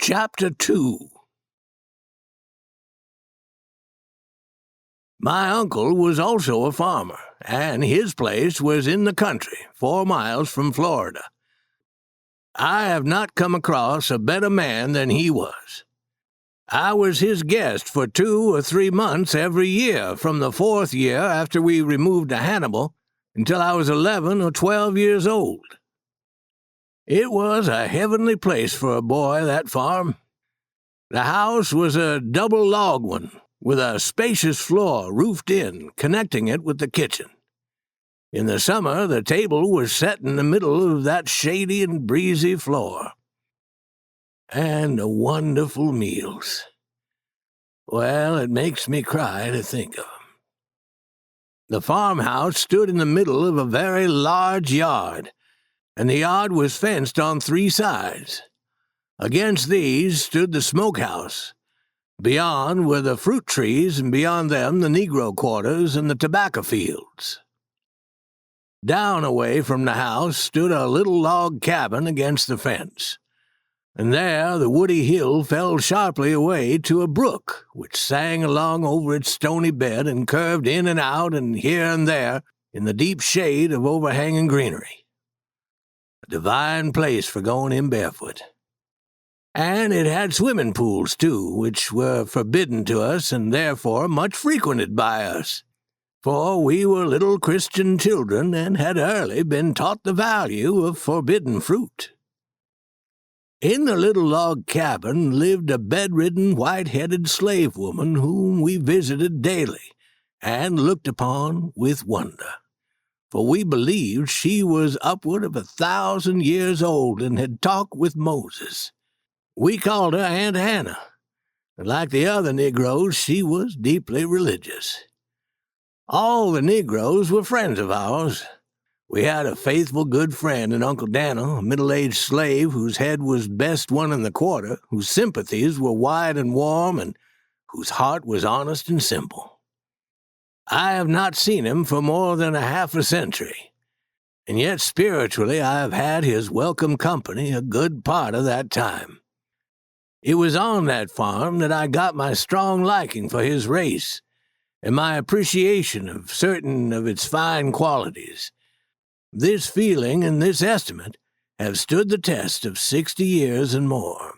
Chapter 2. My uncle was also a farmer, and his place was in the country, 4 miles from Florida. I have not come across a better man than he was. I was his guest for 2 or 3 months every year, from the 4th year after we removed to Hannibal until I was 11 or 12 years old. It was a heavenly place for a boy, that farm. The house was a double log one, with a spacious floor roofed in, connecting it with the kitchen. In the summer, the table was set in the middle of that shady and breezy floor. And the wonderful meals. Well, it makes me cry to think of them. The farmhouse stood in the middle of a very large yard, and the yard was fenced on 3 sides. Against these stood the smokehouse. Beyond were the fruit trees, and beyond them the Negro quarters and the tobacco fields. Down away from the house stood a little log cabin against the fence, and there the woody hill fell sharply away to a brook, which sang along over its stony bed and curved in and out and here and there in the deep shade of overhanging greenery. A divine place for going in barefoot. And it had swimming pools, too, which were forbidden to us and therefore much frequented by us, for we were little Christian children and had early been taught the value of forbidden fruit. In the little log cabin lived a bedridden, white-headed slave woman whom we visited daily and looked upon with wonder, for we believed she was upward of 1,000 years old and had talked with Moses. We called her Aunt Hannah, and like the other Negroes, she was deeply religious. All the Negroes were friends of ours. We had a faithful good friend in Uncle Daniel, a middle-aged slave whose head was best 1 1/4, whose sympathies were wide and warm, and whose heart was honest and simple. I have not seen him for more than half a century, and yet spiritually I have had his welcome company a good part of that time. It was on that farm that I got my strong liking for his race and my appreciation of certain of its fine qualities. This feeling and this estimate have stood the test of 60 years and more.